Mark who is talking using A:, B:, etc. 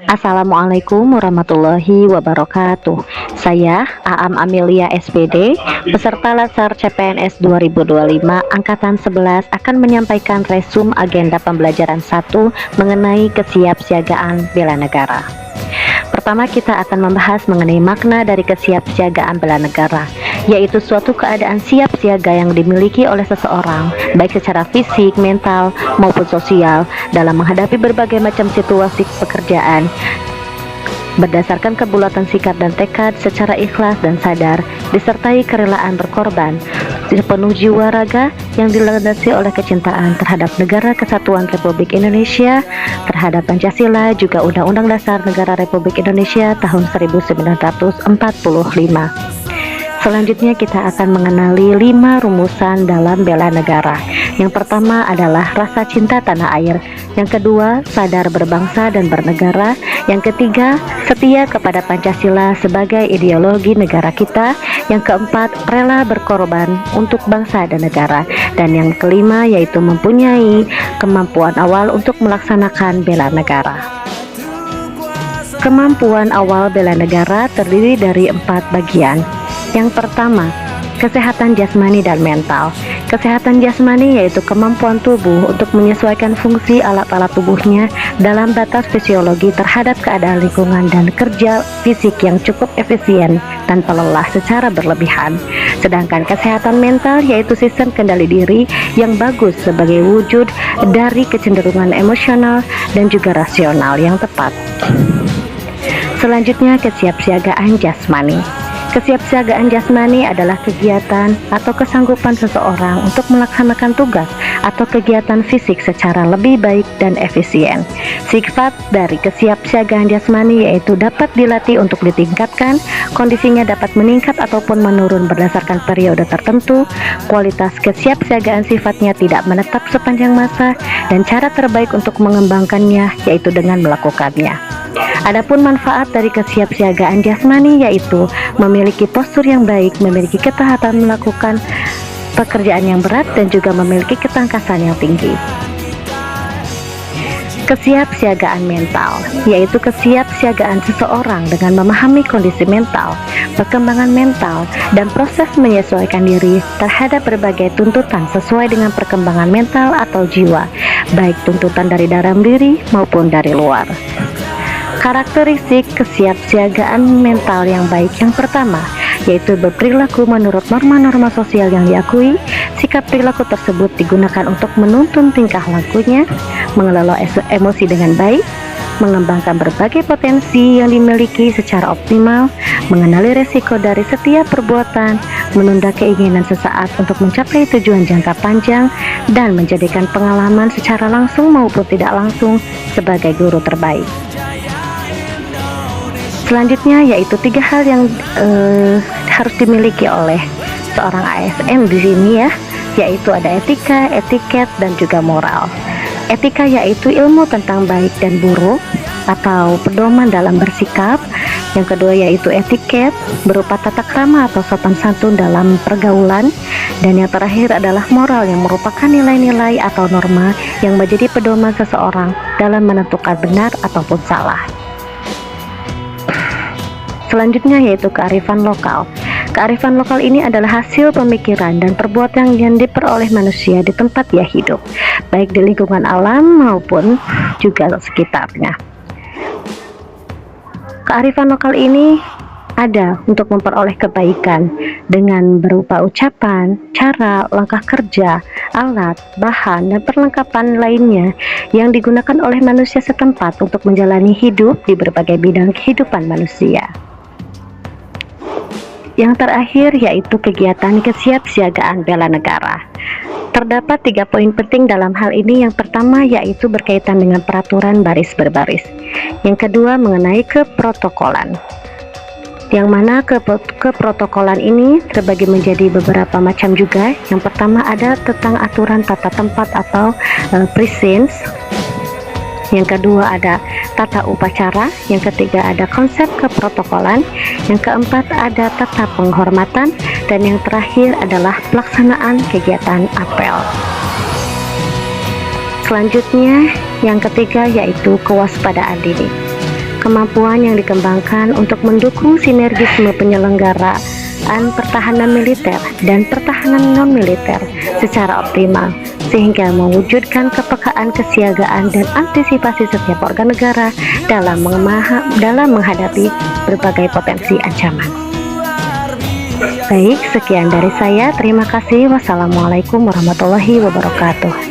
A: Assalamualaikum warahmatullahi wabarakatuh. Saya Aam Amelia SPD, peserta Latsar CPNS 2025 Angkatan 11 akan menyampaikan resum agenda pembelajaran 1 mengenai kesiapsiagaan bela negara. Pertama, kita akan membahas mengenai makna dari kesiapsiagaan bela negara, yaitu suatu keadaan siap siaga yang dimiliki oleh seseorang, baik secara fisik, mental, maupun sosial, dalam menghadapi berbagai macam situasi pekerjaan, berdasarkan kebulatan sikap dan tekad secara ikhlas dan sadar, disertai kerelaan berkorban, sepenuh jiwa raga yang dilandasi oleh kecintaan terhadap Negara Kesatuan Republik Indonesia, terhadap Pancasila, juga Undang-Undang Dasar Negara Republik Indonesia tahun 1945. Selanjutnya kita akan mengenali 5 rumusan dalam bela negara. Yang pertama adalah rasa cinta tanah air. Yang kedua, sadar berbangsa dan bernegara. Yang ketiga, setia kepada Pancasila sebagai ideologi negara kita. Yang keempat, rela berkorban untuk bangsa dan negara. Dan yang kelima yaitu mempunyai kemampuan awal untuk melaksanakan bela negara. Kemampuan awal bela negara terdiri dari 4 bagian. Yang pertama, kesehatan jasmani dan mental. Kesehatan jasmani yaitu kemampuan tubuh untuk menyesuaikan fungsi alat-alat tubuhnya dalam batas fisiologi terhadap keadaan lingkungan dan kerja fisik yang cukup efisien tanpa lelah secara berlebihan. Sedangkan kesehatan mental yaitu sistem kendali diri yang bagus sebagai wujud dari kecenderungan emosional dan juga rasional yang tepat. Selanjutnya, kesiapsiagaan jasmani. Kesiapsiagaan jasmani adalah kegiatan atau kesanggupan seseorang untuk melaksanakan tugas atau kegiatan fisik secara lebih baik dan efisien. Sifat dari kesiapsiagaan jasmani yaitu dapat dilatih untuk ditingkatkan, kondisinya dapat meningkat ataupun menurun berdasarkan periode tertentu. Kualitas kesiapsiagaan sifatnya tidak menetap sepanjang masa, dan cara terbaik untuk mengembangkannya yaitu dengan melakukannya. Adapun manfaat dari kesiapsiagaan jasmani yaitu memiliki postur yang baik, memiliki ketaatan melakukan pekerjaan yang berat, dan juga memiliki ketangkasan yang tinggi. Kesiapsiagaan mental yaitu kesiapsiagaan seseorang dengan memahami kondisi mental, perkembangan mental, dan proses menyesuaikan diri terhadap berbagai tuntutan sesuai dengan perkembangan mental atau jiwa, baik tuntutan dari dalam diri maupun dari luar. Karakteristik kesiapsiagaan mental yang baik yang pertama yaitu berperilaku menurut norma-norma sosial yang diakui. Sikap perilaku tersebut digunakan untuk menuntun tingkah lakunya, mengelola emosi dengan baik, mengembangkan berbagai potensi yang dimiliki secara optimal, mengenali resiko dari setiap perbuatan, menunda keinginan sesaat untuk mencapai tujuan jangka panjang, dan menjadikan pengalaman secara langsung maupun tidak langsung sebagai guru terbaik. Selanjutnya yaitu 3 hal yang harus dimiliki oleh seorang ASN di sini ya, yaitu ada etika, etiket, dan juga moral. Etika yaitu ilmu tentang baik dan buruk atau pedoman dalam bersikap. Yang kedua yaitu etiket, berupa tata krama atau sopan santun dalam pergaulan. Dan yang terakhir adalah moral yang merupakan nilai-nilai atau norma yang menjadi pedoman seseorang dalam menentukan benar ataupun salah. Selanjutnya yaitu kearifan lokal. Kearifan lokal ini adalah hasil pemikiran dan perbuatan yang diperoleh manusia di tempat ia hidup, baik di lingkungan alam maupun juga sekitarnya. Kearifan lokal ini ada untuk memperoleh kebaikan dengan berupa ucapan, cara, langkah kerja, alat, bahan, dan perlengkapan lainnya yang digunakan oleh manusia setempat untuk menjalani hidup di berbagai bidang kehidupan manusia. Yang terakhir yaitu kegiatan kesiapsiagaan bela negara. Terdapat 3 poin penting dalam hal ini. Yang pertama yaitu berkaitan dengan peraturan baris berbaris. Yang kedua mengenai keprotokolan, yang mana keprotokolan ini terbagi menjadi beberapa macam juga. Yang pertama ada tentang aturan tata tempat atau presence. Yang kedua ada tata upacara. Yang ketiga ada konsep keprotokolan. Yang keempat ada tata penghormatan. Dan yang terakhir adalah pelaksanaan kegiatan apel. Selanjutnya yang ketiga yaitu kewaspadaan dini. kemampuan yang dikembangkan untuk mendukung sinergisme penyelenggaraan pertahanan militer dan pertahanan non-militer secara optimal, sehingga mewujudkan kepekaan, kesiagaan, dan antisipasi setiap organ negara dalam menghadapi berbagai potensi ancaman. Baik, sekian dari saya. Terima kasih. Wassalamualaikum warahmatullahi wabarakatuh.